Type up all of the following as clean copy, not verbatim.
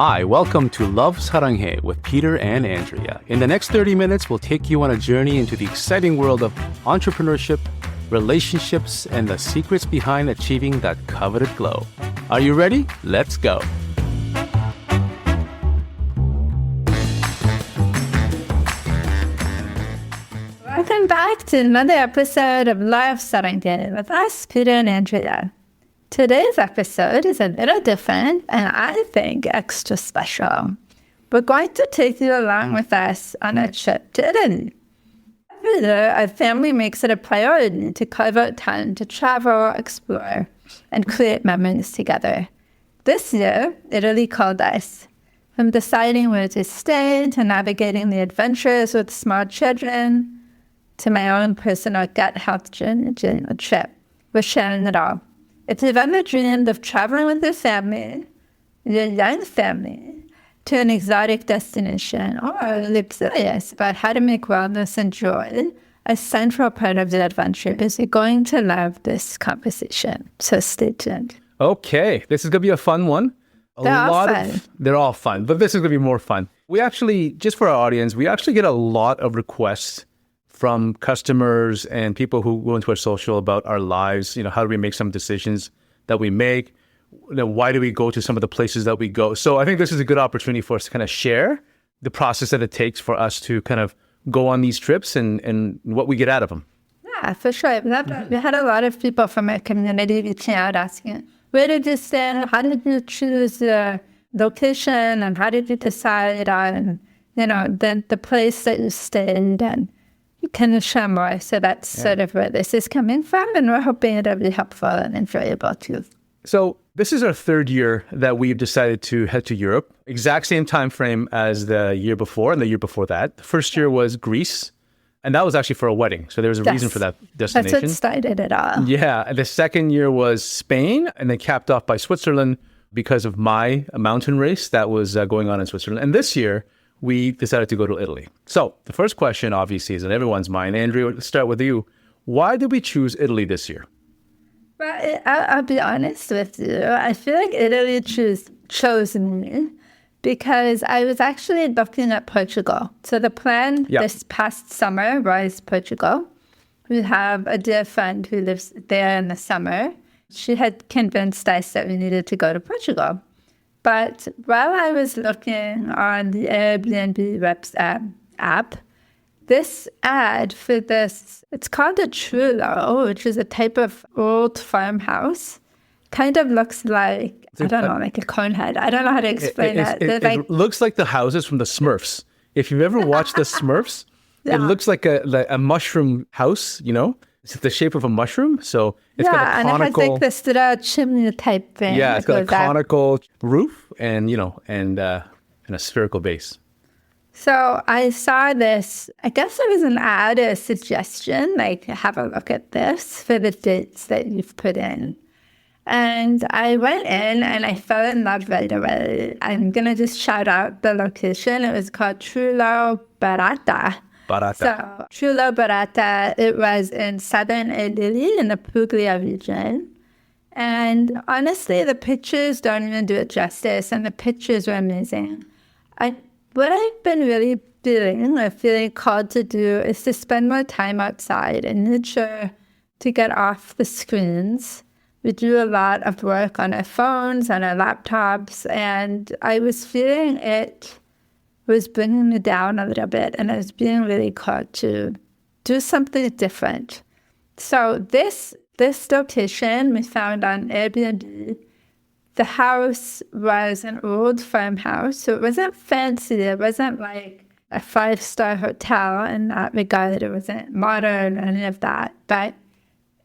Hi, welcome to Love Saranghae with Peter and Andrea. In the next 30 minutes, we'll take you on a journey into the exciting world of entrepreneurship, relationships, and the secrets behind achieving that coveted glow. Are you ready? Let's go. Welcome back to another episode of Love Saranghae with us, Peter and Andrea. Today's episode is a little different and I think extra special. We're going to take you along with us on a trip to Italy. Every year, our family makes it a priority to carve out time to travel, explore, and create memories together. This year, Italy called us. From deciding where to stay, to navigating the adventures with small children, to my own personal gut health journey during the trip. We're sharing it all. If you've ever dreamed of traveling with your family, your young family, to an exotic destination, or you're curious about how to make wellness and joy a central part of the adventure, you're going to love this conversation. So stay tuned. Okay, this is going to be a fun one. They're all fun, but this is going to be more fun. We actually, just for our audience, we actually get a lot of requests from customers and people who go into our social about our lives. You know, how do we make some decisions that we make? You know, why do we go to some of the places that we go? So I think this is a good opportunity for us to kind of share the process that it takes for us to kind of go on these trips and what we get out of them. Yeah, for sure. We had a lot of people from our community reaching out asking, where did you stay? How did you choose the location? And how did you decide on, the place that you stayed? And you can share more. So that's sort of where this is coming from. And we're hoping it'll be helpful and enjoyable too. So this is our third year that we've decided to head to Europe. Exact same time frame as the year before and the year before that. The first year was Greece. And that was actually for a wedding. So there was a reason for that destination. That's what started it all. Yeah. And the second year was Spain, and then capped off by Switzerland because of my mountain race that was going on in Switzerland. And this year, we decided to go to Italy. So the first question, obviously, is in everyone's mind. Andrea, let's start with you. Why did we choose Italy this year? Well, I'll be honest with you. I feel like Italy chose me because I was actually looking at Portugal. So the plan this past summer was Portugal. We have a dear friend who lives there in the summer. She had convinced us that we needed to go to Portugal. But while I was looking on the Airbnb app, this ad for this, it's called a Trullo, which is a type of old farmhouse. Kind of looks like, like a cone head. I don't know how to explain it. It looks like the houses from the Smurfs. If you've ever watched the Smurfs, it looks like a mushroom house, It's the shape of a mushroom, so it's got a conical... and it has like this little chimney type thing. Yeah, it's got a conical roof and a spherical base. So I saw this, I guess it was an ad or a suggestion, like have a look at this for the dates that you've put in. And I went in and I fell in love right away. I'm going to just shout out the location. It was called Trullo Barata. So Trullo Barata, it was in southern Italy in the Puglia region. And honestly, the pictures don't even do it justice. And the pictures were amazing. What I've been really feeling called to do is to spend more time outside in nature, to get off the screens. We do a lot of work on our phones, on our laptops, and I was feeling it was bringing me down a little bit, and I was being really called to do something different. So this location we found on Airbnb. The house was an old farmhouse, so it wasn't fancy. It wasn't like a 5-star hotel in that regard. It wasn't modern or any of that, but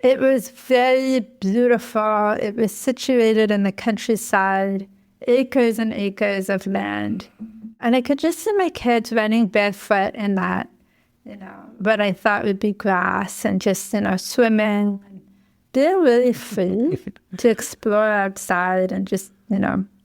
it was very beautiful. It was situated in the countryside, acres and acres of land. And I could just see my kids running barefoot in that, what I thought would be grass and just, swimming. They're really free to explore outside and just,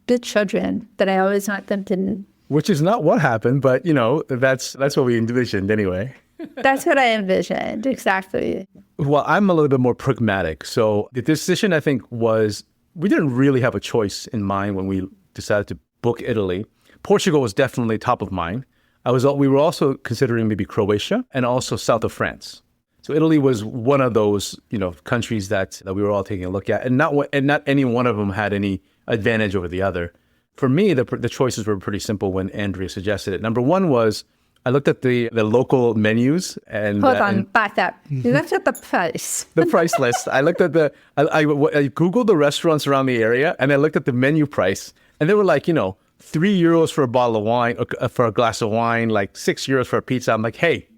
be children that I always want them to be. Which is not what happened, but, that's what we envisioned anyway. That's what I envisioned, exactly. Well, I'm a little bit more pragmatic. So the decision, I think, was we didn't really have a choice in mind when we decided to book Italy. Portugal was definitely top of mind. We were also considering maybe Croatia and also south of France. So Italy was one of those, countries that we were all taking a look at, and not any one of them had any advantage over the other. For me, the choices were pretty simple when Andrea suggested it. Number one was I looked at the local menus and hold on, back up. You looked at the price. The price list. I looked at I Googled the restaurants around the area, and I looked at the menu price, and they were like, €3 for a bottle of wine, for a glass of wine, like €6 for a pizza. I'm like, hey,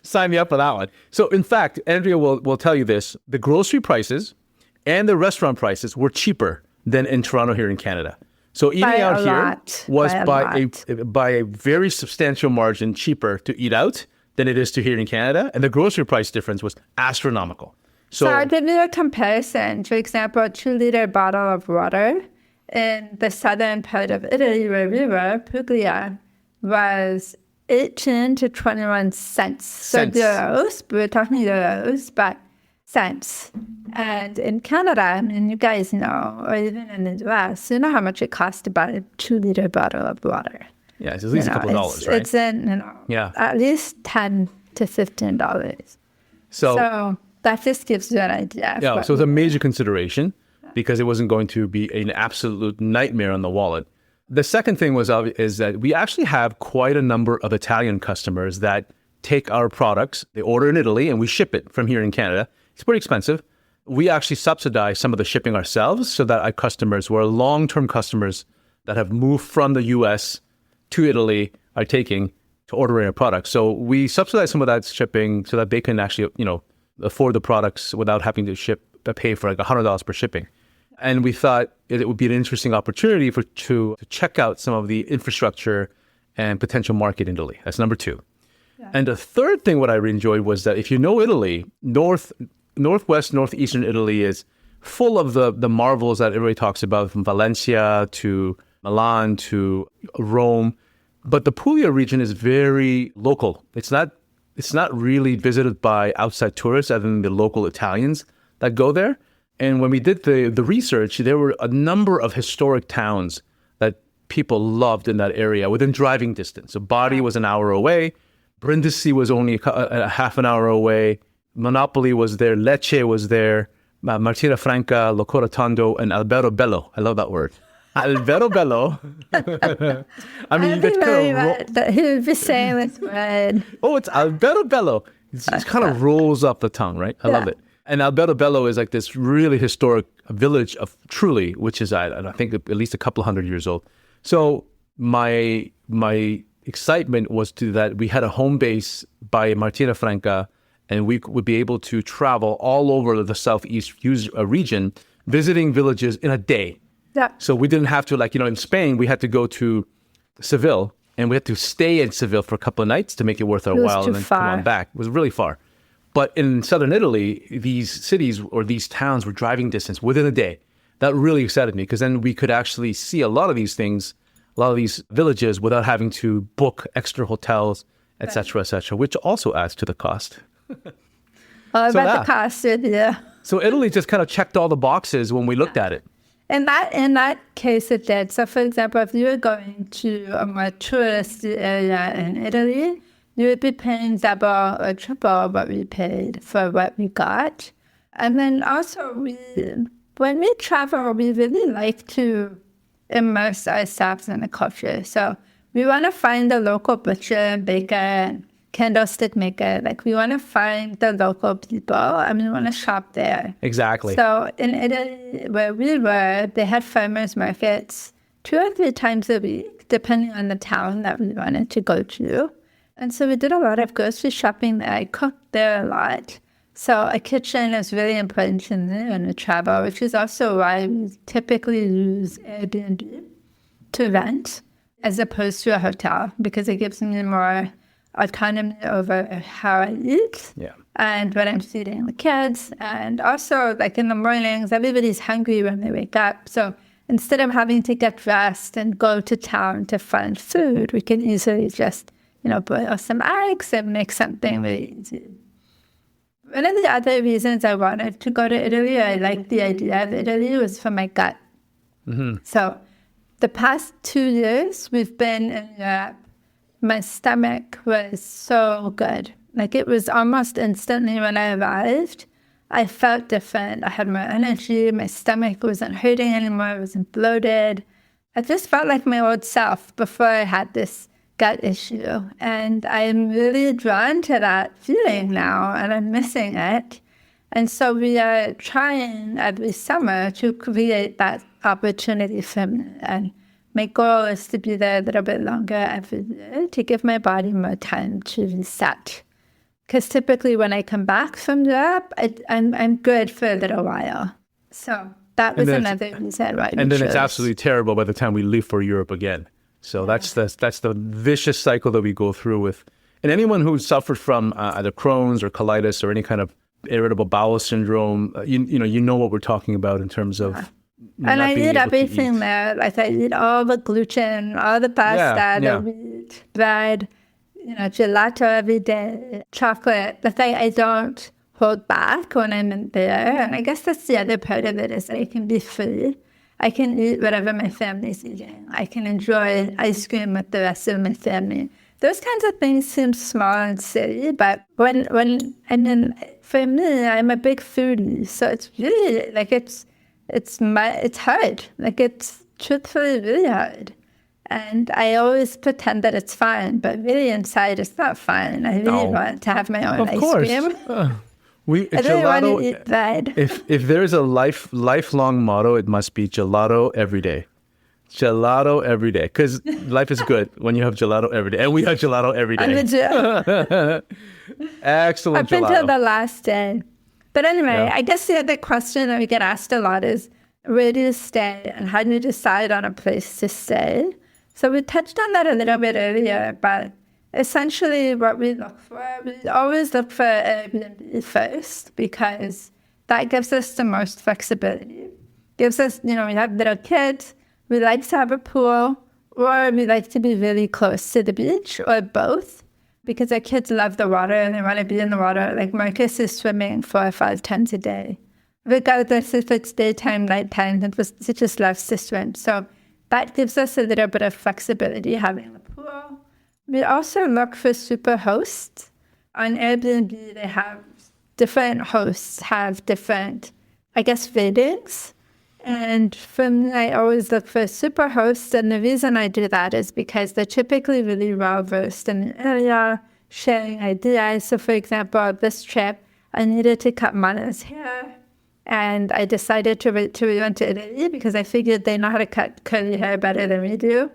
sign me up for that one. So in fact, Andrea will tell you this, the grocery prices and the restaurant prices were cheaper than in Toronto here in Canada. So eating out here was by a very substantial margin cheaper to eat out than it is to here in Canada. And the grocery price difference was astronomical. So I'll give you a comparison. For example, a 2-liter bottle of water in the southern part of Italy where we were, Puglia, was 18 to 21 cents. So euros, we're talking euros, but cents. And in Canada, you guys know, or even in the US, you know how much it costs to buy a 2-liter bottle of water. Yeah, it's at least a couple of dollars, right? It's at least $10 to $15. So that just gives you an idea. Yeah, so it's a major consideration because it wasn't going to be an absolute nightmare on the wallet. The second thing is that we actually have quite a number of Italian customers that take our products, they order in Italy, and we ship it from here in Canada. It's pretty expensive. We actually subsidize some of the shipping ourselves so that our customers, who are long-term customers that have moved from the U.S. to Italy, are taking to order our products. So we subsidize some of that shipping so that they can actually, afford the products without having to pay for like $100 per shipping. And we thought it would be an interesting opportunity to check out some of the infrastructure and potential market in Italy. That's number two. Yeah. And the third thing what I really enjoyed was that if you know Italy, northwest, northeastern Italy is full of the marvels that everybody talks about, from Valencia to Milan to Rome. But the Puglia region is very local. It's not really visited by outside tourists other than the local Italians that go there. And when we did the research, there were a number of historic towns that people loved in that area within driving distance. So Bari was an hour away. Brindisi was only a half an hour away. Monopoli was there. Lecce was there. Martina Franca, Locoratondo, and Alberobello. I love that word. Alberobello. I mean, you get kind of... He would be saying this word. Oh, it's Alberobello. It kind of rolls up the tongue, right? I love it. And Alberobello is like this really historic village of Trullo, which is, I think, at least a couple hundred years old. So my excitement was that we had a home base by Martina Franca, and we would be able to travel all over the southeast region, visiting villages in a day. Yeah. So we didn't have to, in Spain, we had to go to Seville, and we had to stay in Seville for a couple of nights to make it worth our while and then come on back. It was really far. But in southern Italy, these cities or these towns were driving distance within a day. That really excited me because then we could actually see a lot of these things, a lot of these villages without having to book extra hotels, et cetera, which also adds to the cost. The cost, yeah. So Italy just kind of checked all the boxes when we looked at it. In that case, it did. So, for example, if you were going to a more touristy area in Italy, you would be paying double or triple what we paid for what we got. And then also, when we travel, we really like to immerse ourselves in the culture. So we want to find the local butcher, baker, candlestick maker. We want to find the local people, and we want to shop there. Exactly. So in Italy, where we were, they had farmers markets 2 or 3 times a week, depending on the town that we wanted to go to. And so we did a lot of grocery shopping there. I cooked there a lot. So a kitchen is really important to me when we travel, which is also why we typically use Airbnb to rent as opposed to a hotel, because it gives me more autonomy over how I eat and when I'm feeding the kids. And also, in the mornings, everybody's hungry when they wake up. So instead of having to get dressed and go to town to find food, we can easily just boil some eggs and make something really easy. One of the other reasons I wanted to go to Italy, I liked the idea of Italy, was for my gut. Mm-hmm. So the past 2 years we've been in Europe, my stomach was so good. Like it was almost instantly when I arrived, I felt different. I had more energy. My stomach wasn't hurting anymore. It wasn't bloated. I just felt like my old self before I had this gut issue. And I'm really drawn to that feeling now, and I'm missing it. And so we are trying every summer to create that opportunity for me. And my goal is to be there a little bit longer every year to give my body more time to reset. Because typically when I come back from Europe, I'm good for a little while. So that was another reason why. And then it's absolutely terrible by the time we leave for Europe again. So that's the vicious cycle that we go through with. And anyone who suffers from either Crohn's or colitis or any kind of irritable bowel syndrome, you know what we're talking about in terms of. And I eat everything there. Like I eat all the gluten, all the pasta, the wheat, bread, gelato every day, chocolate. The thing I don't hold back when I'm in there. And I guess that's the other part of it is that I can be free. I can eat whatever my family's eating. I can enjoy ice cream with the rest of my family. Those kinds of things seem small and silly, but for me, I'm a big foodie, so it's really like it's hard. Like it's truthfully really hard. And I always pretend that it's fine, but really inside it's not fine. I really want to have my own ice cream. I really want to eat bread. If there is a lifelong motto, it must be gelato every day. Gelato every day, because life is good when you have gelato every day, and we have gelato every day. Excellent. Up until the last day. But anyway, I guess the other question that we get asked a lot is, where do you stay, and how do you decide on a place to stay? So we touched on that a little bit earlier, but essentially what we always look for Airbnb first, because that gives us the most flexibility. Gives us, we have little kids. We like to have a pool, or we like to be really close to the beach, or both, because our kids love the water and they want to be in the water. Like Marcus is swimming 4 or 5 times a day. Regardless if it's daytime, nighttime, he just loves to swim. So that gives us a little bit of flexibility, having the pool. We also look for super hosts. On Airbnb, they have different hosts, have different, ratings. And for me, I always look for super hosts. And the reason I do that is because they're typically really well-versed in the area, sharing ideas. So for example, this trip, I needed to cut Mana's hair. And I decided to rent to Italy because I figured they know how to cut curly hair better than we do.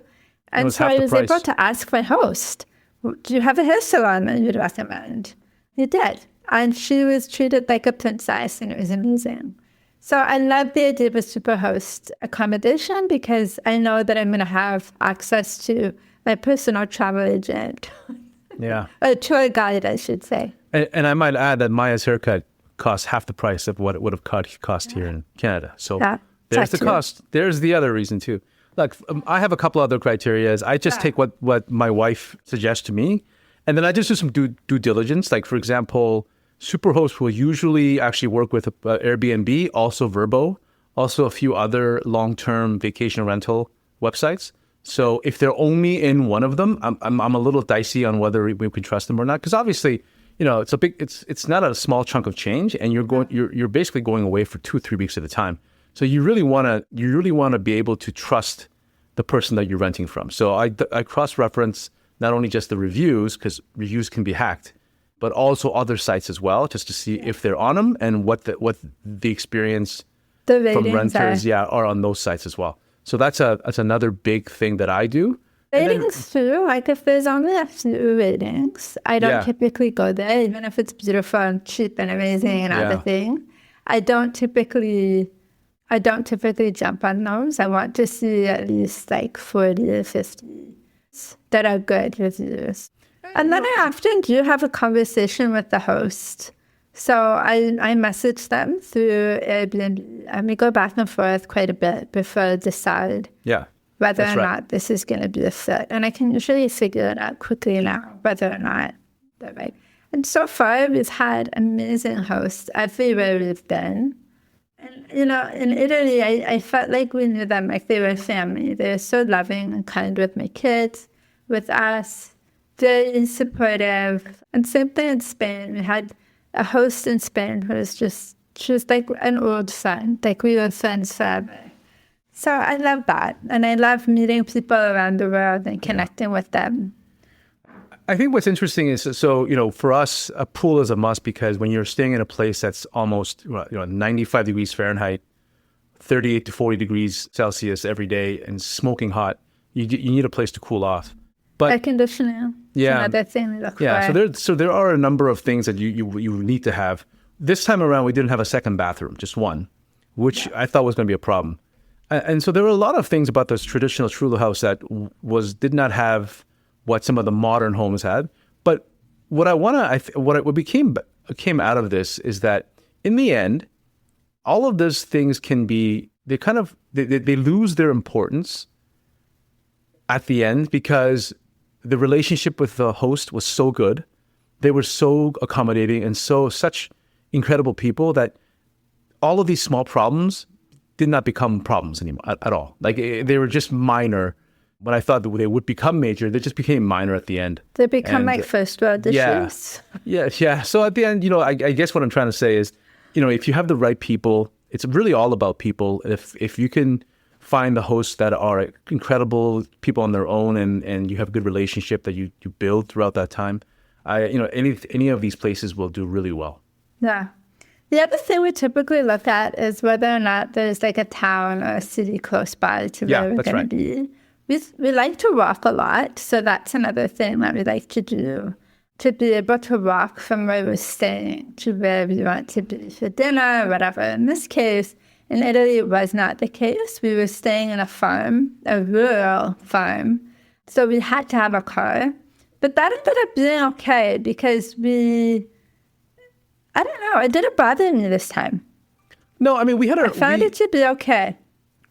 And so I was able to ask my host, do you have a hair salon that you'd recommend? He did. And she was treated like a princess, and it was amazing. So I love the idea of a superhost accommodation because I know that I'm going to have access to my personal travel agent. Yeah. A tour guide, I should say. And I might add that Maya's haircut costs half the price of what it would have cost here in Canada. So there's the cost. There's the other reason too. Like I have a couple other criterias. I just take what my wife suggests to me, and then I just do some due diligence. Like for example, Superhost will usually actually work with Airbnb, also Vrbo, also a few other long-term vacation rental websites. So if they're only in one of them, I'm a little dicey on whether we can trust them or not. Because obviously, it's not a small chunk of change, and you're basically going away for 2-3 weeks at a time. So you really want to be able to trust the person that you're renting from. So I cross-reference not only just the reviews, because reviews can be hacked, but also other sites as well, just to see if they're on them and what the experience from renters are on those sites as well. So that's another big thing that I do. Ratings too, like if there's only a few ratings, I don't typically go there, even if it's beautiful and cheap and amazing and everything. I don't typically jump on those. I want to see at least like 40 or 50 that are good reviews. And then I often do have a conversation with the host. So I message them through Airbnb, and we go back and forth quite a bit before I decide whether or not this is going to be a fit. And I can usually figure it out quickly now, whether or not they're right. And so far, we've had amazing hosts everywhere we've been. And, in Italy, I felt like we knew them, like they were family. They were so loving and kind with my kids, with us, very supportive. And same thing in Spain. We had a host in Spain who was she was like an old friend. Like we were friends forever. So I love that. And I love meeting people around the world and connecting with them. I think what's interesting is, so, for us, a pool is a must because when you're staying in a place that's almost 95 degrees Fahrenheit, 38 to 40 degrees Celsius every day and smoking hot, you need a place to cool off. But air conditioning is another thing we look for. So there are a number of things that you need to have. This time around, we didn't have a second bathroom, just one, which I thought was going to be a problem. And so there were a lot of things about this traditional Trullo house that did not have what some of the modern homes had. But what came out of this is that in the end, all of those things they lose their importance at the end because the relationship with the host was so good. They were so accommodating and such incredible people that all of these small problems did not become problems anymore at all. Like they were just minor. When I thought that they would become major, they just became minor at the end. They become like first world issues. Yeah. So at the end, I guess what I'm trying to say is, if you have the right people, it's really all about people. If you can find the hosts that are incredible people on their own and you have a good relationship that you build throughout that time, any of these places will do really well. Yeah. The other thing we typically look at is whether or not there's like a town or a city close by to where we're going to be. We like to walk a lot, so that's another thing that we like to do, to be able to walk from where we're staying to where we want to be for dinner or whatever. In this case, in Italy, it was not the case. We were staying in a rural farm, so we had to have a car. But that ended up being okay because I don't know, it didn't bother me this time. No, I mean, I found it to be okay.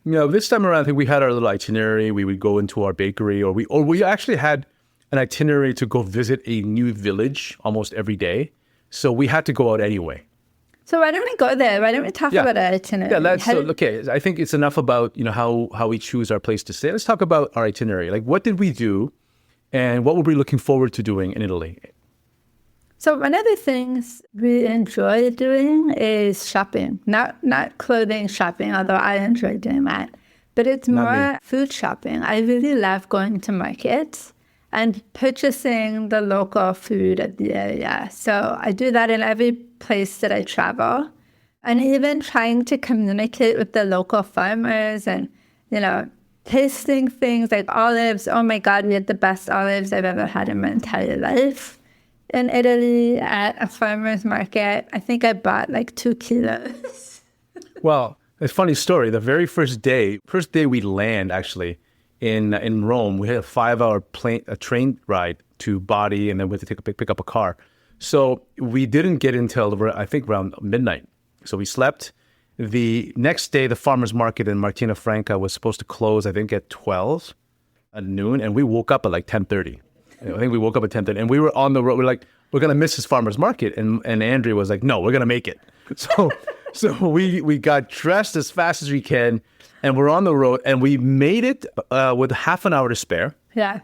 This time around, I think we had our little itinerary. We would go into our bakery, or we actually had an itinerary to go visit a new village almost every day. So we had to go out anyway. So why don't we go there? Why don't we talk about our itinerary? Yeah, okay. I think it's enough about how we choose our place to stay. Let's talk about our itinerary. Like, what did we do, and what were we looking forward to doing in Italy? So one of the things we enjoy doing is shopping, not clothing shopping, although I enjoy doing that, but it's more food shopping. I really love going to markets and purchasing the local food at the area. So I do that in every place that I travel, and even trying to communicate with the local farmers and, tasting things like olives. Oh my God, we had the best olives I've ever had in my entire life. In Italy at a farmer's market. I think I bought like 2 kilos. Well, a funny story. The very first day we land actually in Rome, we had a 5-hour train ride to Bari, and then we had to pick up a car. So we didn't get until I think around midnight. So we slept. The next day, the farmer's market in Martina Franca was supposed to close, I think, at 12 at noon, and we woke up at like 10:30. I think we woke up at 10:30, and we were on the road. We're like, we're going to miss this farmer's market. And Andrea was like, no, we're going to make it. So we got dressed as fast as we can, and we're on the road, and we made it with half an hour to spare. Yeah.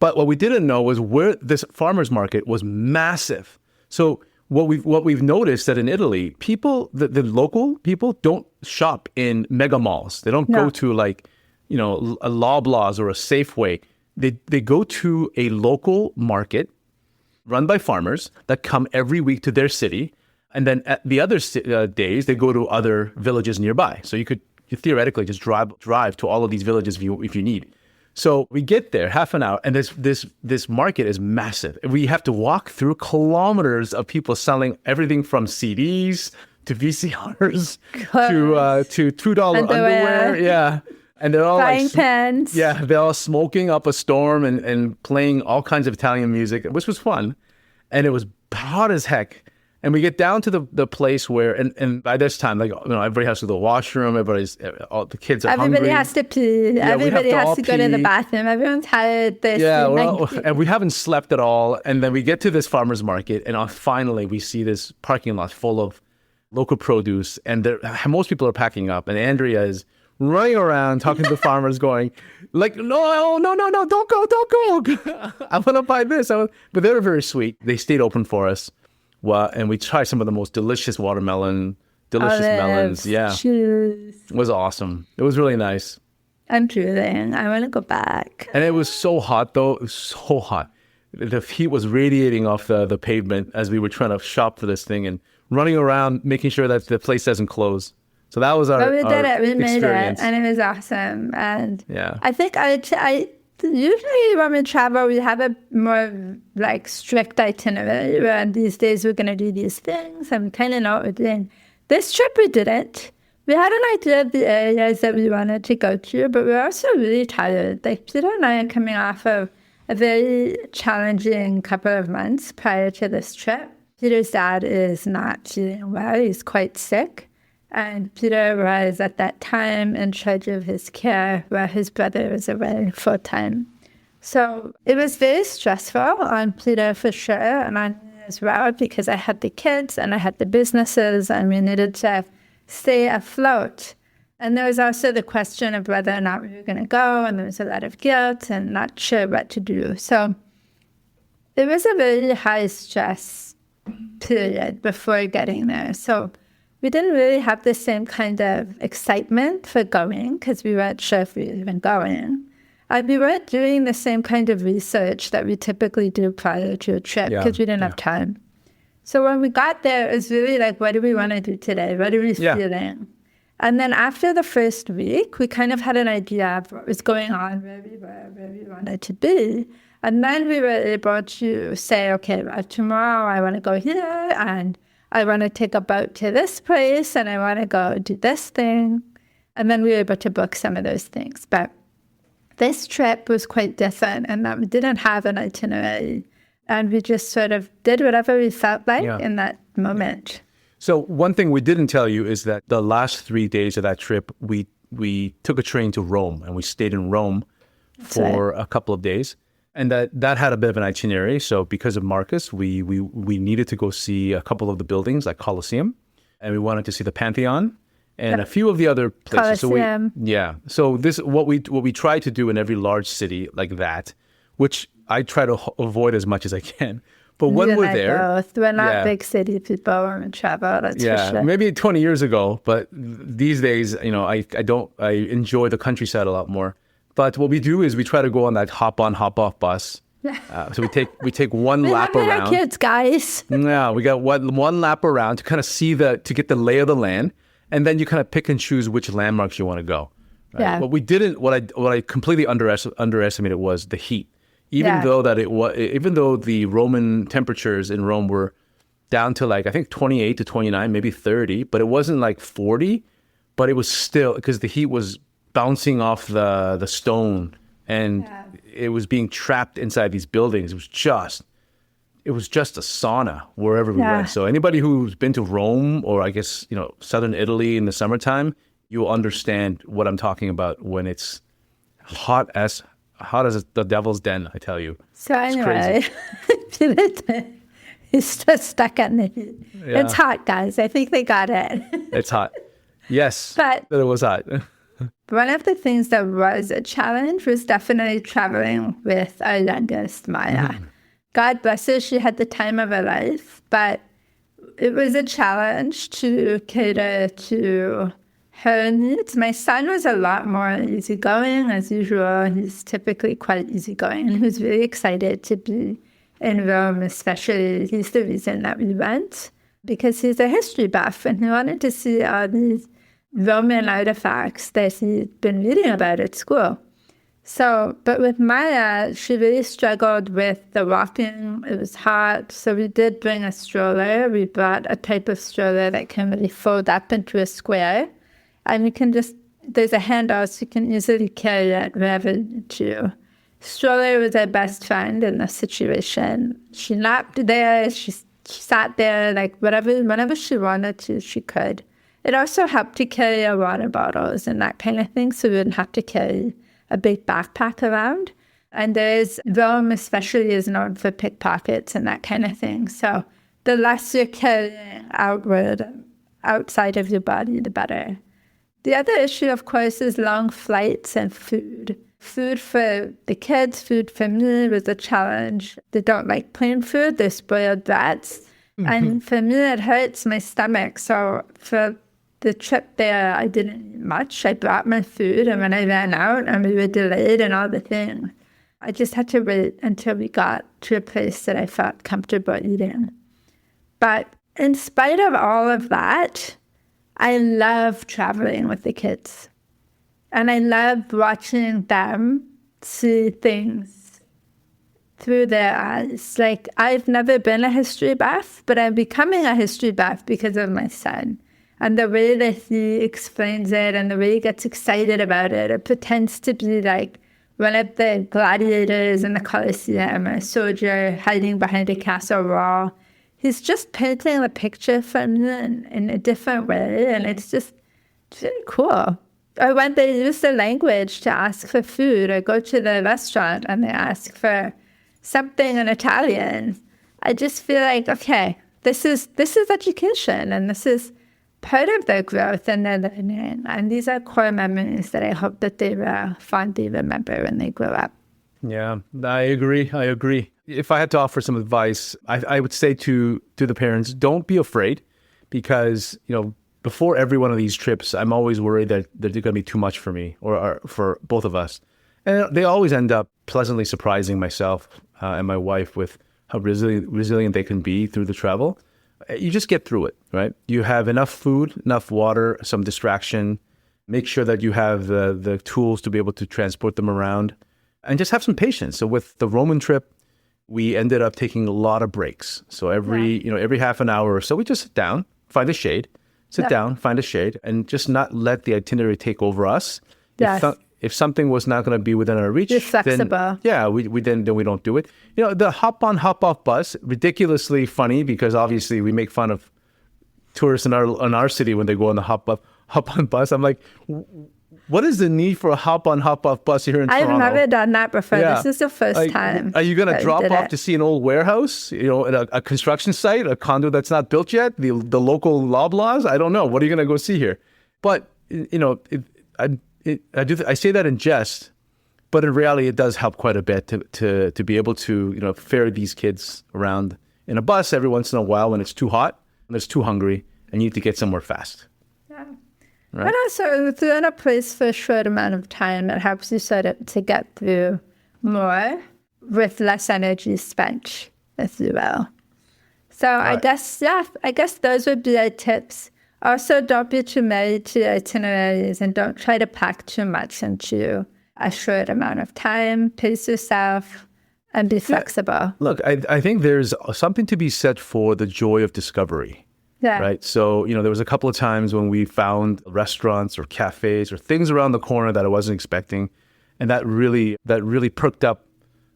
But what we didn't know was where this farmer's market was massive. So what we've noticed that in Italy, the local people don't shop in mega malls. They don't go to a Loblaws or a Safeway. They go to a local market run by farmers that come every week to their city. And then at the other days, they go to other villages nearby. So you could theoretically just drive to all of these villages if you need. So we get there half an hour, and this market is massive. We have to walk through kilometers of people selling everything from CDs to VCRs to $2 underwear. Yeah. And they're all frying pans. Yeah, they're all smoking up a storm and playing all kinds of Italian music, which was fun. And it was hot as heck. And we get down to the place where, and by this time, everybody has to go to the washroom. All the kids are hungry. Everybody has to pee. Yeah, everybody has to go to the bathroom. Everyone's tired. And we haven't slept at all. And then we get to this farmer's market, and finally we see this parking lot full of local produce, and most people are packing up, and Andrea is running around talking to the farmers going like, no, don't go. I want to buy this. But they were very sweet. They stayed open for us. Well, and we tried some of the most delicious melons. Yeah. Cheers. It was awesome. It was really nice. I'm drooling. I want to go back. And it was so hot, though. It was so hot. The heat was radiating off the pavement as we were trying to shop for this thing and running around, making sure that the place doesn't close. So that was our But we did it. We made experience. it. And it was awesome. And yeah. I think I usually when we travel, we have a more like strict itinerary where these days we're going to do these things. And we kind of know what we're doing. This trip we didn't. We had an idea of the areas that we wanted to go to, but we were also really tired. Like Peter and I are coming off of a very challenging couple of months prior to this trip. Peter's dad is not doing well. He's quite sick. And Peter was at that time in charge of his care while his brother was away full time. So it was very stressful on Peter for sure, and on me as well, because I had the kids and I had the businesses and we needed to stay afloat. And there was also the question of whether or not we were going to go, and there was a lot of guilt and not sure what to do. So it was a very high stress period before getting there. So we didn't really have the same kind of excitement for going because we weren't sure if we were even going. And we weren't doing the same kind of research that we typically do prior to a trip because we didn't have time. So when we got there, it was really like, what do we want to do today? What are we feeling? And then after the first week, we kind of had an idea of what was going on, where we were, where we wanted to be. And then we were able to say, okay, well, tomorrow I want to go here, and I want to take a boat to this place, and I want to go do this thing. And then we were able to book some of those things. But this trip was quite different in that we didn't have an itinerary. And we just sort of did whatever we felt like in that moment. So one thing we didn't tell you is that the last 3 days of that trip, we took a train to Rome, and we stayed in Rome for a couple of days. And that had a bit of an itinerary. So because of Marcus, we needed to go see a couple of the buildings like Colosseum, and we wanted to see the Pantheon and a few of the other places. Colosseum. So this what we try to do in every large city like that, which I try to avoid as much as I can. But when we're there, both. We're not big city people when we travel. That's for sure. Maybe 20 years ago, but these days, I enjoy the countryside a lot more. But what we do is we try to go on that hop on, hop off bus. So we take one lap around. Our kids, guys. Yeah, we got one lap around to kind of to get the lay of the land, and then you kind of pick and choose which landmarks you want to go. Right? Yeah. What we didn't, what I completely underestimated was the heat. Even though the Roman temperatures in Rome were down to like I think 28 to 29, maybe 30, but it wasn't like 40. But it was still because the heat was bouncing off the stone, and it was being trapped inside these buildings. It was just a sauna wherever we went. So anybody who's been to Rome or I guess southern Italy in the summertime, you will understand what I'm talking about when it's hot as the devil's den, I tell you. So anyway, he's just stuck in the heat. Yeah. It's hot, guys. I think they got it. It's hot. Yes, but it was hot. One of the things that was a challenge was definitely traveling with our youngest, Maya. Mm-hmm. God bless her, she had the time of her life, but it was a challenge to cater to her needs. My son was a lot more easygoing as usual. He's typically quite easygoing, and he was really excited to be in Rome, especially. He's the reason that we went, because he's a history buff, and he wanted to see all these Roman artifacts that he'd been reading about at school. So, but with Maya, she really struggled with the walking. It was hot, so we did bring a stroller. We brought a type of stroller that can really fold up into a square. And you can there's a handle, so you can easily carry it wherever you need to. Stroller was our best friend in this situation. She napped there, she sat there, like whenever she wanted to, she could. It also helped to carry our water bottles and that kind of thing, so we wouldn't have to carry a big backpack around. And Rome especially is known for pickpockets and that kind of thing. So the less you're carrying outward outside of your body, the better. The other issue, of course, is long flights and food. Food for the kids, food for me was a challenge. They don't like plain food. They're spoiled brats. And for me, it hurts my stomach. So for the trip there, I didn't eat much. I brought my food, and when I ran out and we were delayed and all the things, I just had to wait until we got to a place that I felt comfortable eating. But in spite of all of that, I love traveling with the kids. And I love watching them see things through their eyes. Like, I've never been a history buff, but I'm becoming a history buff because of my son. And the way that he explains it and the way he gets excited about it, it pretends to be like one of the gladiators in the Colosseum, a soldier hiding behind a castle wall. He's just painting the picture for me in a different way, and it's really cool. Or when they use the language to ask for food or go to the restaurant and they ask for something in Italian, I just feel like, okay, this is education, and this is part of their growth and their learning. And these are core memories that I hope that they will fondly remember when they grow up. Yeah, I agree. If I had to offer some advice, I would say to the parents, don't be afraid, because, before every one of these trips, I'm always worried that they're going to be too much for me or for both of us. And they always end up pleasantly surprising myself and my wife with how resilient they can be through the travel. You just get through it, right? You have enough food, enough water, some distraction. Make sure that you have the tools to be able to transport them around, and just have some patience. So with the Roman trip, we ended up taking a lot of breaks. So every half an hour or so, we just sit down, find a shade, and just not let the itinerary take over us. Yes. If something was not going to be within our reach, you're flexible. Then we don't do it. The hop on, hop off bus, ridiculously funny, because obviously we make fun of tourists in our city when they go on the hop on bus. I'm like, what is the need for a hop on, hop off bus here in Toronto? I've never done that before. Yeah. This is the first time. Are you going to drop off to see an old warehouse, a construction site, a condo that's not built yet, the local loblaws? I don't know. What are you going to go see here? But, I say that in jest, but in reality, it does help quite a bit to be able to, ferry these kids around in a bus every once in a while when it's too hot, when it's too hungry, and you need to get somewhere fast. Yeah. Right? And also, if you're in a place for a short amount of time, it helps you sort of to get through more with less energy spent, if you will. So right. I guess those would be our tips. Also, don't be too married to itineraries, and don't try to pack too much into a short amount of time. Pace yourself and be flexible. Look, I think there's something to be said for the joy of discovery. Yeah. Right. So, there was a couple of times when we found restaurants or cafes or things around the corner that I wasn't expecting. And that really perked up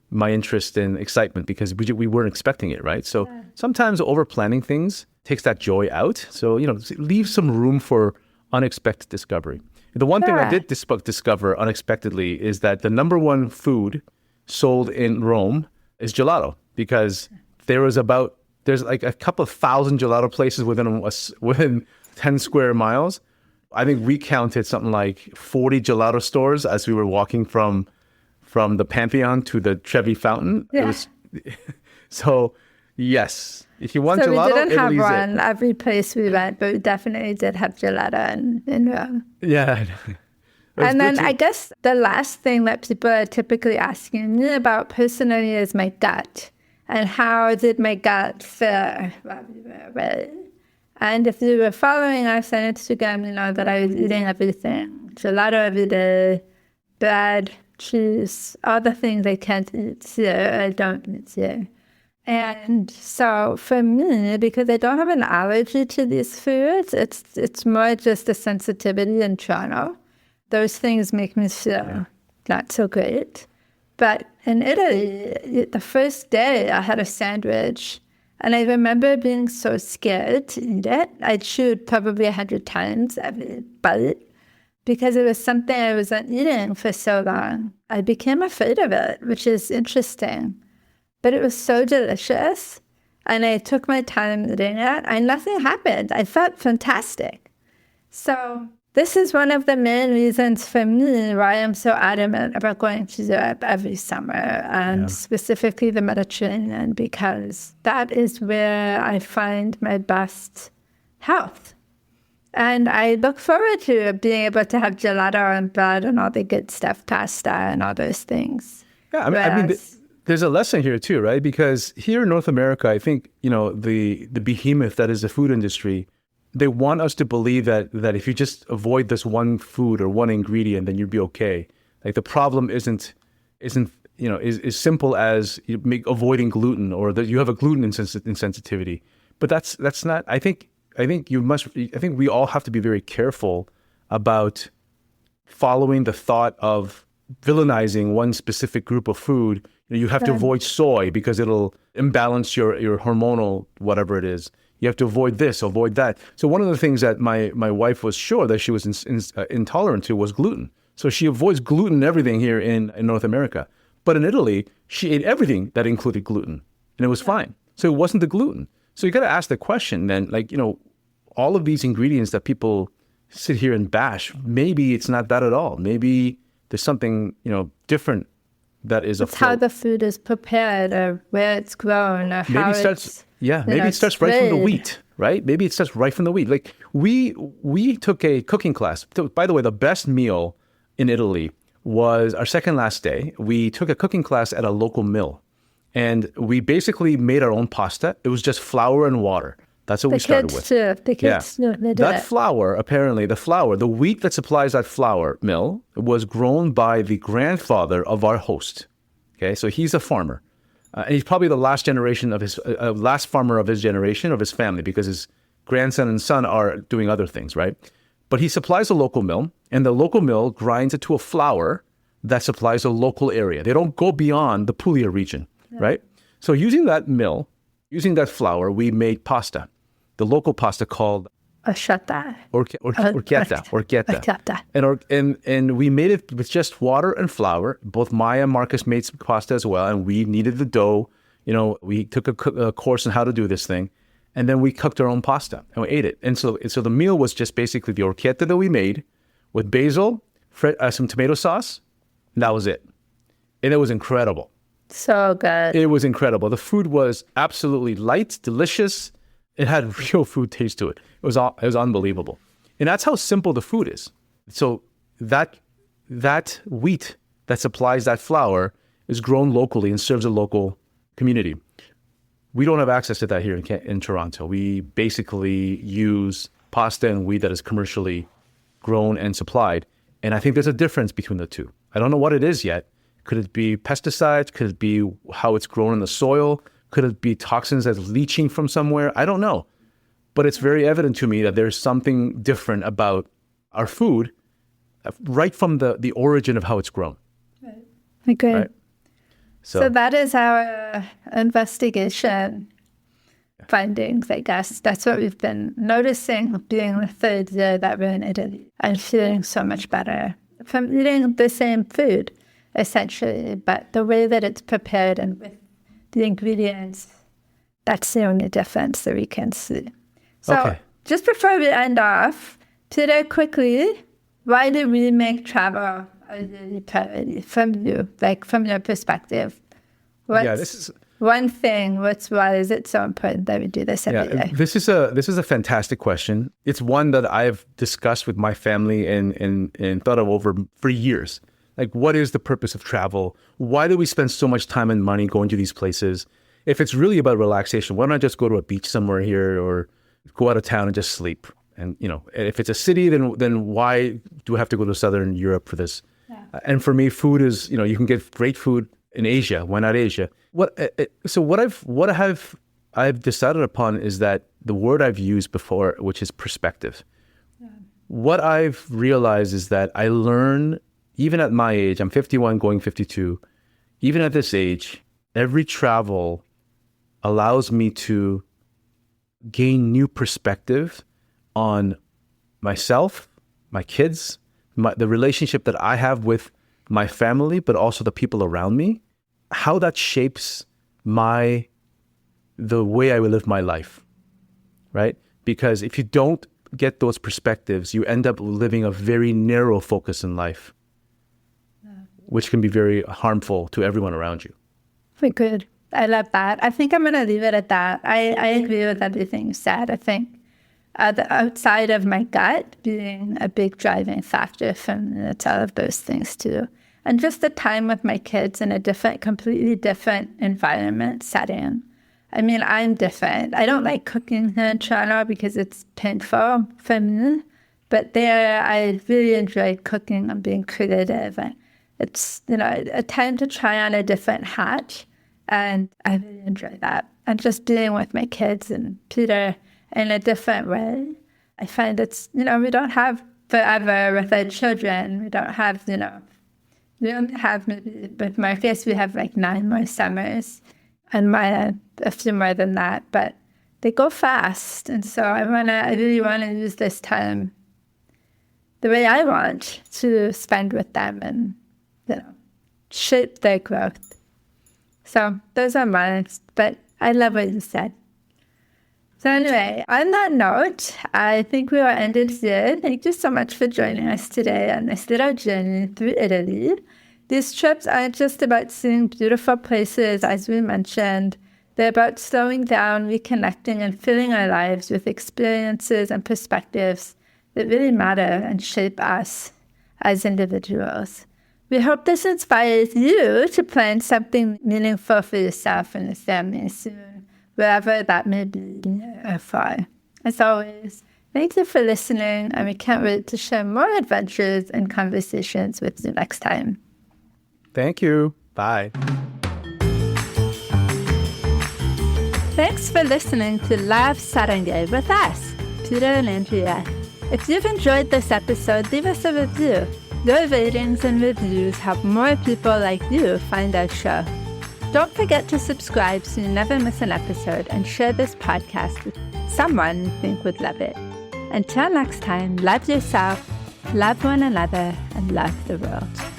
my interest and excitement, because we weren't expecting it. Right. So sometimes over planning things takes that joy out. So, leave some room for unexpected discovery. The one thing I did discover unexpectedly is that the number one food sold in Rome is gelato, because there's like a couple of thousand gelato places within 10 square miles. I think we counted something like 40 gelato stores as we were walking from the Pantheon to the Trevi Fountain. Yeah. So, yes. If you want gelato, we didn't have Italy's one every place we went, but we definitely did have gelato in Rome. Yeah. And then I guess the last thing that people are typically asking me about personally is my gut. And how did my gut feel while we were away? And if you were following us on Instagram, you know that I was eating everything. Gelato every day, bread, cheese, all the things I can't eat here, I don't eat here. And so for me, because I don't have an allergy to these foods, it's more just a sensitivity in Toronto. Those things make me feel not so great. But in Italy, the first day I had a sandwich, and I remember being so scared to eat it. I chewed probably 100 times every bite, because it was something I wasn't eating for so long. I became afraid of it, which is interesting. But it was so delicious. And I took my time doing it, and nothing happened. I felt fantastic. So this is one of the main reasons for me why I'm so adamant about going to Europe every summer, and specifically the Mediterranean, because that is where I find my best health. And I look forward to being able to have gelato and bread and all the good stuff, pasta and all those things. Yeah, I mean there's a lesson here too, right? Because here in North America, I think, the behemoth that is the food industry, they want us to believe that if you just avoid this one food or one ingredient, then you'd be okay. Like the problem isn't as simple as avoiding gluten, or that you have a gluten insensitivity. But that's not. I think we all have to be very careful about following the thought of villainizing one specific group of food. You have to avoid soy because it'll imbalance your hormonal whatever it is. You have to avoid this, avoid that. So one of the things that my wife was sure that she was intolerant to was gluten. So she avoids gluten and everything here in North America. But in Italy, she ate everything that included gluten, and it was fine. So it wasn't the gluten. So you got to ask the question then, all of these ingredients that people sit here and bash, maybe it's not that at all. Maybe there's something, different that is it's how the food is prepared, or where it's grown, or maybe how it starts right from the wheat, right? Maybe it starts right from the wheat. Like we took a cooking class. By the way, the best meal in Italy was our second last day. We took a cooking class at a local mill, and we basically made our own pasta. It was just flour and water. That's what we started with. The kids too. They did that flour, apparently, the wheat that supplies that flour mill was grown by the grandfather of our host. Okay, so he's a farmer. And he's probably the last generation of his, last farmer of his generation, of his family, because his grandson and son are doing other things, right? But he supplies a local mill, and the local mill grinds it to a flour that supplies a local area. They don't go beyond the Puglia region, right? So using that mill, using that flour, we made pasta. The local pasta called orchetta. And we made it with just water and flour. Both Maya and Marcus made some pasta as well, and we kneaded the dough. We took a course on how to do this thing, and then we cooked our own pasta and we ate it. And so the meal was just basically the orchetta that we made with basil, some tomato sauce, and that was it. And it was incredible. So good. It was incredible. The food was absolutely light, delicious. It had real food taste to it. It was unbelievable. And that's how simple the food is. So that wheat that supplies that flour is grown locally and serves a local community. We don't have access to that here in Toronto. We basically use pasta and wheat that is commercially grown and supplied. And I think there's a difference between the two. I don't know what it is yet. Could it be pesticides? Could it be how it's grown in the soil? Could it be toxins that's leaching from somewhere? I don't know. But it's very evident to me that there's something different about our food right from the origin of how it's grown. Right. Okay. Right? So that is our investigation findings, I guess. That's what we've been noticing being the third year that we're in Italy. I'm feeling so much better from eating the same food, essentially, but the way that it's prepared and with the ingredients, that's the only difference that we can see. So just before we end off, Peter, quickly, why do we make travel a really priority from you, like from your perspective? This is one thing. Why is it so important that we do this every day? This is a fantastic question. It's one that I've discussed with my family and thought of over for years. Like, what is the purpose of travel? Why do we spend so much time and money going to these places? If it's really about relaxation, why don't I just go to a beach somewhere here or go out of town and just sleep? And, if it's a city, then why do I have to go to Southern Europe for this? Yeah. And for me, food is, you can get great food in Asia. Why not Asia? What I've decided upon is that the word I've used before, which is perspective. Yeah. What I've realized is that I learn, even at my age, I'm 51 going 52, even at this age, every travel allows me to gain new perspective on myself, my kids, the relationship that I have with my family, but also the people around me, how that shapes my the way I will live my life, right? Because if you don't get those perspectives, you end up living a very narrow focus in life, which can be very harmful to everyone around you. Very good. I love that. I think I'm going to leave it at that. I agree with everything you said. I think the outside of my gut being a big driving factor for me, it's all of those things too. And just the time with my kids in a completely different environment setting. I mean, I'm different. I don't like cooking here in Toronto because it's painful for me. But there, I really enjoyed cooking and being creative. And it's, a time to try on a different hat. And I really enjoy that. And just being with my kids and Peter in a different way. I find it's, we don't have forever with our children. We don't have, we only have maybe, with Marcus, we have like 9 more summers. And Maya, a few more than that. But they go fast. And so I really want to use this time the way I want to spend with them and, shape their growth. So those are mine, but I love what you said. So anyway, on that note, I think we will end it here. Thank you so much for joining us today on this little journey through Italy. These trips aren't just about seeing beautiful places, as we mentioned. They're about slowing down, reconnecting, and filling our lives with experiences and perspectives that really matter and shape us as individuals. We hope this inspires you to plan something meaningful for yourself and your family soon, wherever that may be, near or far. As always, thank you for listening, and we can't wait to share more adventures and conversations with you next time. Thank you. Bye. Thanks for listening to Live Saranghae with us, Peter and Andrea. If you've enjoyed this episode, leave us a review. Your ratings and reviews help more people like you find our show. Don't forget to subscribe so you never miss an episode, and share this podcast with someone you think would love it. Until next time, love yourself, love one another, and love the world.